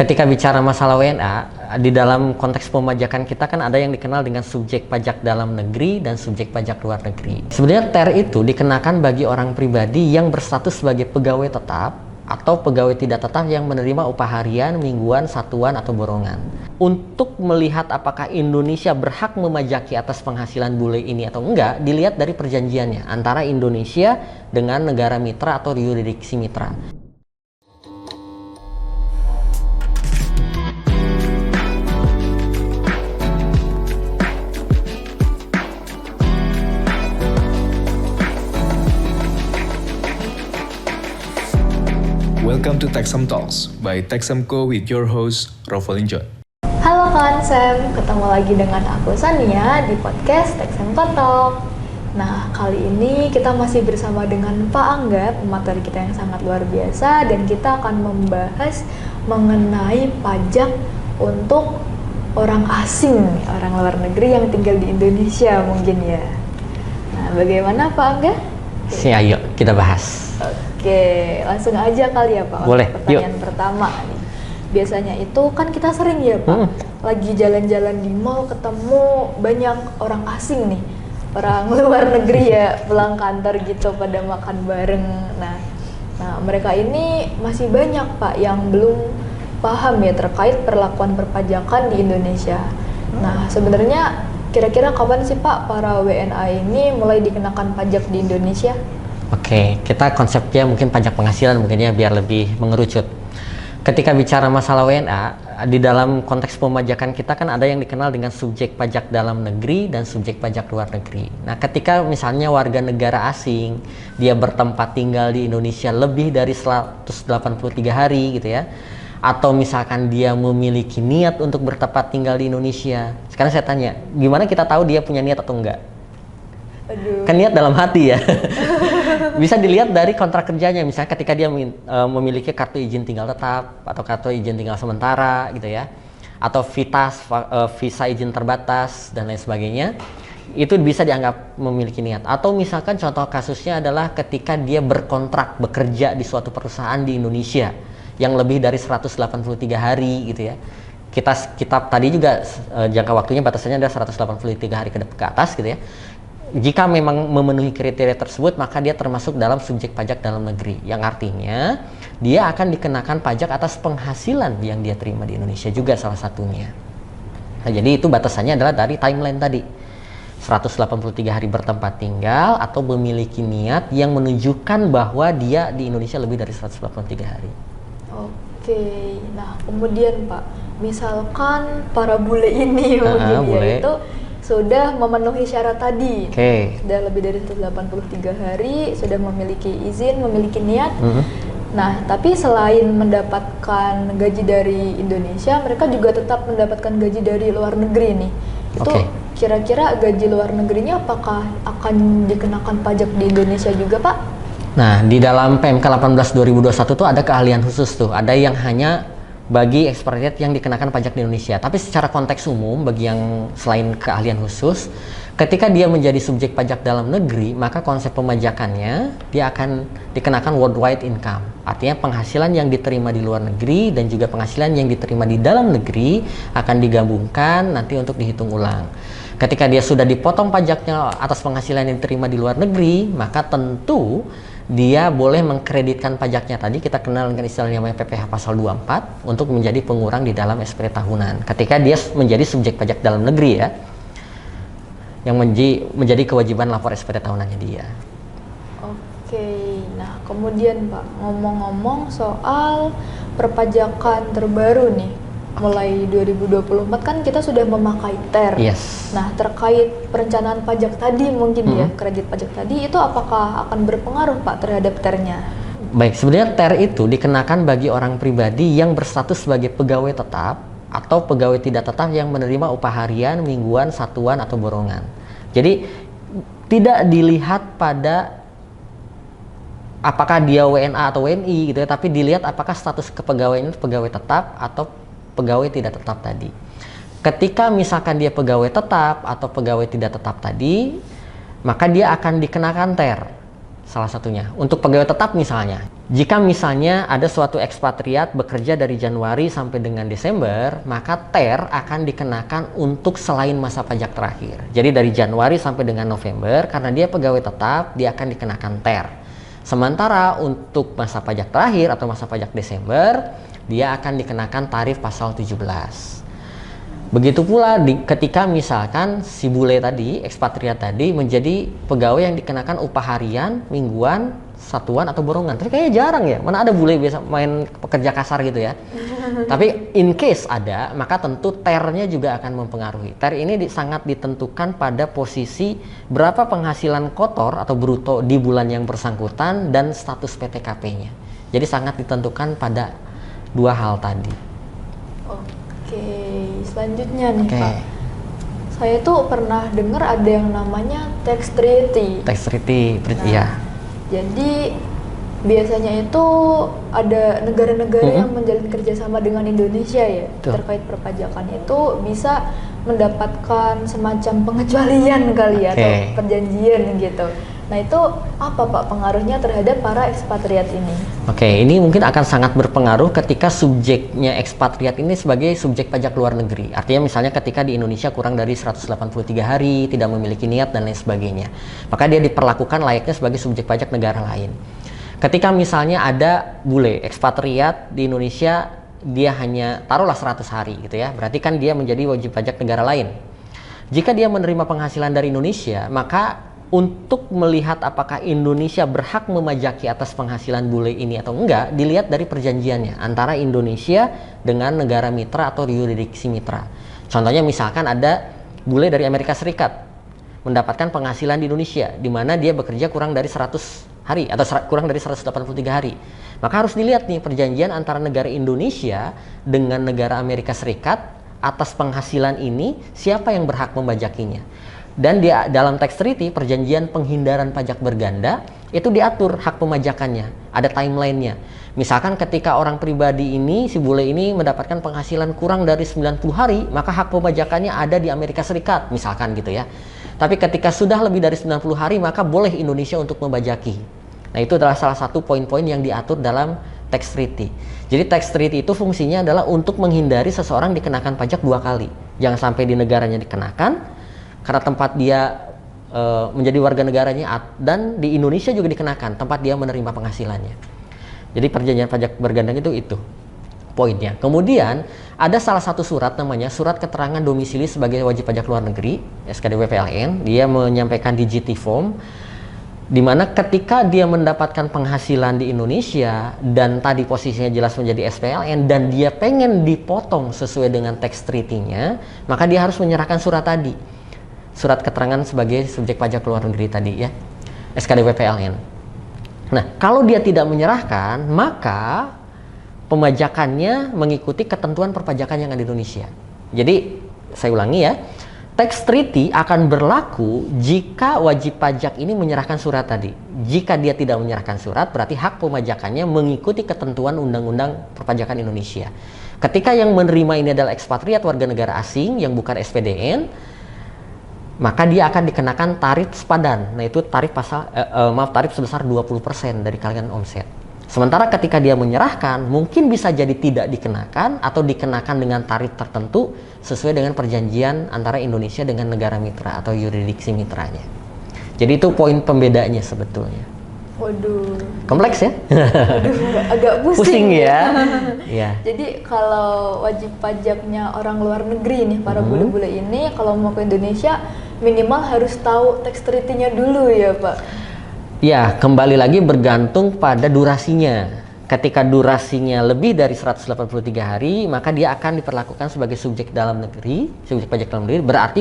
Ketika bicara masalah WNA, di dalam konteks pemajakan kita kan ada yang dikenal dengan subjek pajak dalam negeri dan subjek pajak luar negeri. Sebenarnya TER itu dikenakan bagi orang pribadi yang berstatus sebagai pegawai tetap atau pegawai tidak tetap yang menerima upah harian, mingguan, satuan, atau borongan. Untuk melihat apakah Indonesia berhak memajaki atas penghasilan bule ini atau enggak, dilihat dari perjanjiannya antara Indonesia dengan negara mitra atau yurisdiksi mitra. Welcome to Texam Talks by Texamco with your host, Rovalin John. Halo kawan Sam, ketemu lagi dengan aku Sania di podcast Texamco Talk. Nah, kali ini kita masih bersama dengan Pak Angga, pemateri kita yang sangat luar biasa, dan kita akan membahas mengenai pajak untuk orang asing, orang luar negeri yang tinggal di Indonesia mungkin ya. Nah, bagaimana Pak Angga? Ayo kita bahas. Oke, langsung aja kali ya Pak. Boleh, pertanyaan pertama nih. Biasanya itu kan kita sering ya Pak, lagi jalan-jalan di mall ketemu banyak orang asing nih, orang luar negeri ya, pulang kantor gitu pada makan bareng. Nah, mereka ini masih banyak Pak yang belum paham ya terkait perlakuan perpajakan di Indonesia. Nah, sebenarnya kira-kira kapan sih Pak para WNA ini mulai dikenakan pajak di Indonesia? Oke, kita konsepnya mungkin pajak penghasilan mungkin ya biar lebih mengerucut. Ketika bicara masalah WNA, di dalam konteks pemajakan kita kan ada yang dikenal dengan subjek pajak dalam negeri dan subjek pajak luar negeri. Nah, ketika misalnya warga negara asing, dia bertempat tinggal di Indonesia lebih dari 183 hari gitu ya, atau misalkan dia memiliki niat untuk bertempat tinggal di Indonesia. Sekarang saya tanya, gimana kita tahu dia punya niat atau enggak? Aduh. Kan niat dalam hati ya. Bisa dilihat dari kontrak kerjanya, misalnya ketika dia memiliki kartu izin tinggal tetap atau kartu izin tinggal sementara gitu ya, atau visa izin terbatas dan lain sebagainya, itu bisa dianggap memiliki niat. Atau misalkan contoh kasusnya adalah ketika dia berkontrak bekerja di suatu perusahaan di Indonesia yang lebih dari 183 hari gitu ya. Kita tadi juga jangka waktunya batasannya adalah 183 hari ke atas gitu ya. Jika memang memenuhi kriteria tersebut, maka dia termasuk dalam subjek pajak dalam negeri, yang artinya dia akan dikenakan pajak atas penghasilan yang dia terima di Indonesia juga salah satunya. Nah, jadi itu batasannya adalah dari timeline tadi, 183 hari bertempat tinggal atau memiliki niat yang menunjukkan bahwa dia di Indonesia lebih dari 183 hari. Oke, nah kemudian Pak, misalkan para bule ini mungkin ya itu sudah memenuhi syarat tadi, sudah lebih dari 183 hari, sudah memiliki izin, memiliki niat. Nah, tapi selain mendapatkan gaji dari Indonesia, mereka juga tetap mendapatkan gaji dari luar negeri nih. Itu kira-kira gaji luar negerinya apakah akan dikenakan pajak di Indonesia juga Pak? Nah, di dalam PMK 18 2021 tuh ada keahlian khusus tuh, ada yang hanya bagi expatriate yang dikenakan pajak di Indonesia. Tapi secara konteks umum, bagi yang selain keahlian khusus, ketika dia menjadi subjek pajak dalam negeri, maka konsep pemajakannya dia akan dikenakan worldwide income. Artinya penghasilan yang diterima di luar negeri dan juga penghasilan yang diterima di dalam negeri akan digabungkan nanti untuk dihitung ulang. Ketika dia sudah dipotong pajaknya atas penghasilan yang diterima di luar negeri, maka tentu dia boleh mengkreditkan pajaknya tadi, kita kenal dengan istilah namanya PPh pasal 24 untuk menjadi pengurang di dalam SPT tahunan. Ketika dia menjadi subjek pajak dalam negeri ya, yang menjadi kewajiban lapor SPT tahunannya dia. Oke, nah kemudian Pak, ngomong-ngomong soal perpajakan terbaru nih, mulai 2024 kan kita sudah memakai TER. Yes. Nah, terkait perencanaan pajak tadi mungkin ya, kredit pajak tadi itu apakah akan berpengaruh Pak terhadap TER-nya? Baik, sebenarnya TER itu dikenakan bagi orang pribadi yang berstatus sebagai pegawai tetap atau pegawai tidak tetap yang menerima upah harian, mingguan, satuan, atau borongan. Jadi tidak dilihat pada apakah dia WNA atau WNI gitu ya, tapi dilihat apakah status kepegawaiannya pegawai tetap atau pegawai tidak tetap tadi. Ketika misalkan dia pegawai tetap atau pegawai tidak tetap tadi, maka dia akan dikenakan TER salah satunya. Untuk pegawai tetap misalnya, jika misalnya ada suatu ekspatriat bekerja dari Januari sampai dengan Desember, maka TER akan dikenakan untuk selain masa pajak terakhir. Jadi dari Januari sampai dengan November, karena dia pegawai tetap, dia akan dikenakan TER. Sementara untuk masa pajak terakhir atau masa pajak Desember, dia akan dikenakan tarif pasal 17. Begitu pula ketika misalkan si bule tadi, ekspatriat tadi menjadi pegawai yang dikenakan upah harian, mingguan, satuan atau borongan. Tapi kayaknya jarang ya, mana ada bule biasa main pekerja kasar gitu ya. Tapi in case ada, maka tentu TER-nya juga akan mempengaruhi. TER ini sangat ditentukan pada posisi berapa penghasilan kotor atau bruto di bulan yang bersangkutan dan status PTKP-nya. Jadi sangat ditentukan pada dua hal tadi. Oke, selanjutnya nih Pak, saya tuh pernah dengar ada yang namanya tax treaty. Tax treaty, iya. Jadi biasanya itu ada negara-negara yang menjalin kerjasama dengan Indonesia ya, terkait perpajakan itu bisa mendapatkan semacam pengecualian kali ya, atau perjanjian gitu. Nah itu apa Pak pengaruhnya terhadap para ekspatriat ini? Oke, ini mungkin akan sangat berpengaruh ketika subjeknya ekspatriat ini sebagai subjek pajak luar negeri. Artinya misalnya ketika di Indonesia kurang dari 183 hari, tidak memiliki niat dan lain sebagainya. Maka dia diperlakukan layaknya sebagai subjek pajak negara lain. Ketika misalnya ada bule ekspatriat di Indonesia, dia hanya taruhlah 100 hari gitu ya. Berarti kan dia menjadi wajib pajak negara lain. Jika dia menerima penghasilan dari Indonesia, maka untuk melihat apakah Indonesia berhak memajaki atas penghasilan bule ini atau enggak, dilihat dari perjanjiannya antara Indonesia dengan negara mitra atau yurisdiksi mitra. Contohnya misalkan ada bule dari Amerika Serikat mendapatkan penghasilan di Indonesia, di mana dia bekerja kurang dari 100 hari atau kurang dari 183 hari. Maka harus dilihat nih perjanjian antara negara Indonesia dengan negara Amerika Serikat atas penghasilan ini, siapa yang berhak membajakinya. Dan di dalam tax treaty, perjanjian penghindaran pajak berganda, itu diatur hak pemajakannya, ada timelinenya. Misalkan ketika orang pribadi ini, si bule ini mendapatkan penghasilan kurang dari 90 hari, maka hak pemajakannya ada di Amerika Serikat, misalkan gitu ya. Tapi ketika sudah lebih dari 90 hari, maka boleh Indonesia untuk membajaki. Nah itu adalah salah satu poin-poin yang diatur dalam tax treaty. Jadi tax treaty itu fungsinya adalah untuk menghindari seseorang dikenakan pajak dua kali. Jangan sampai di negaranya dikenakan, karena tempat dia menjadi warga negaranya, dan di Indonesia juga dikenakan tempat dia menerima penghasilannya. Jadi perjanjian pajak berganda itu poinnya. Kemudian ada salah satu surat namanya surat keterangan domisili sebagai wajib pajak luar negeri, SKDW PLN. Dia menyampaikan di GT form, di mana ketika dia mendapatkan penghasilan di Indonesia dan tadi posisinya jelas menjadi SPLN dan dia pengen dipotong sesuai dengan tax treaty-nya, maka dia harus menyerahkan surat tadi. Surat keterangan sebagai subjek pajak luar negeri tadi ya, SKDW PLN. Nah, kalau dia tidak menyerahkan, maka pemajakannya mengikuti ketentuan perpajakan yang ada di Indonesia. Jadi, saya ulangi ya, tax treaty akan berlaku jika wajib pajak ini menyerahkan surat tadi. Jika dia tidak menyerahkan surat, berarti hak pemajakannya mengikuti ketentuan Undang-Undang Perpajakan Indonesia. Ketika yang menerima ini adalah ekspatriat warga negara asing yang bukan SPDN, maka dia akan dikenakan tarif sepadan. Nah itu tarif tarif sebesar 20% dari kalian omset. Sementara ketika dia menyerahkan, mungkin bisa jadi tidak dikenakan atau dikenakan dengan tarif tertentu sesuai dengan perjanjian antara Indonesia dengan negara mitra atau yurisdiksi mitranya. Jadi itu poin pembedanya sebetulnya. Waduh. Kompleks ya? Waduh, agak pusing ya. Ya. Jadi kalau wajib pajaknya orang luar negeri nih, para bule-bule ini kalau mau ke Indonesia minimal harus tahu tax treaty-nya dulu ya Pak? Ya, kembali lagi bergantung pada durasinya. Ketika durasinya lebih dari 183 hari, maka dia akan diperlakukan sebagai subjek dalam negeri, subjek pajak dalam negeri, berarti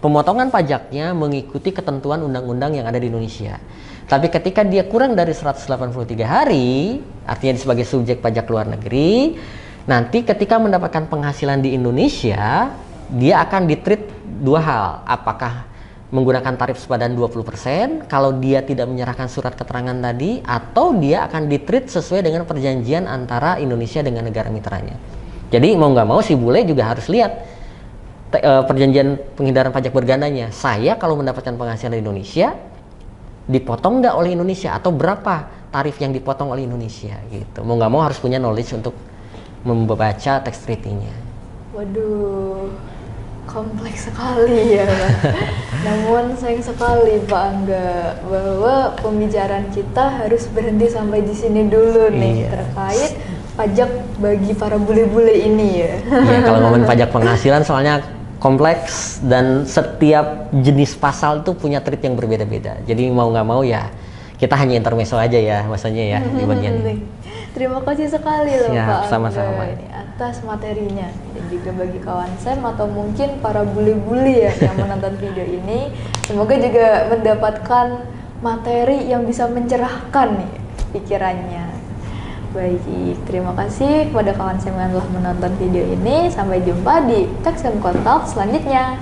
pemotongan pajaknya mengikuti ketentuan undang-undang yang ada di Indonesia. Tapi ketika dia kurang dari 183 hari, artinya sebagai subjek pajak luar negeri, nanti ketika mendapatkan penghasilan di Indonesia, dia akan ditreat dua hal. Apakah menggunakan tarif sepadan 20% kalau dia tidak menyerahkan surat keterangan tadi, atau dia akan ditreat sesuai dengan perjanjian antara Indonesia dengan negara mitranya. Jadi mau nggak mau si bule juga harus lihat perjanjian penghindaran pajak bergandanya. Saya kalau mendapatkan penghasilan di Indonesia, dipotong nggak oleh Indonesia atau berapa tarif yang dipotong oleh Indonesia gitu. Mau nggak mau harus punya knowledge untuk membaca tax treaty-nya. Waduh, kompleks sekali ya Pak. Namun sayang sekali Pak Angga bahwa pembicaraan kita harus berhenti sampai di sini dulu nih terkait pajak bagi para bule-bule ini ya. Iya, kalau ngomongin pajak penghasilan soalnya kompleks dan setiap jenis pasal tuh punya treat yang berbeda-beda. Jadi mau nggak mau ya kita hanya intermezzo aja ya maksudnya ya di bagian ini. Terima kasih sekali loh Pak sama-sama ini atas materinya dan juga bagi kawan Sam atau mungkin para bule-bule ya yang menonton video ini, semoga juga mendapatkan materi yang bisa mencerahkan nih pikirannya. Baik, terima kasih kepada kawan Sam yang telah menonton video ini. Sampai jumpa di Tax and Talk selanjutnya.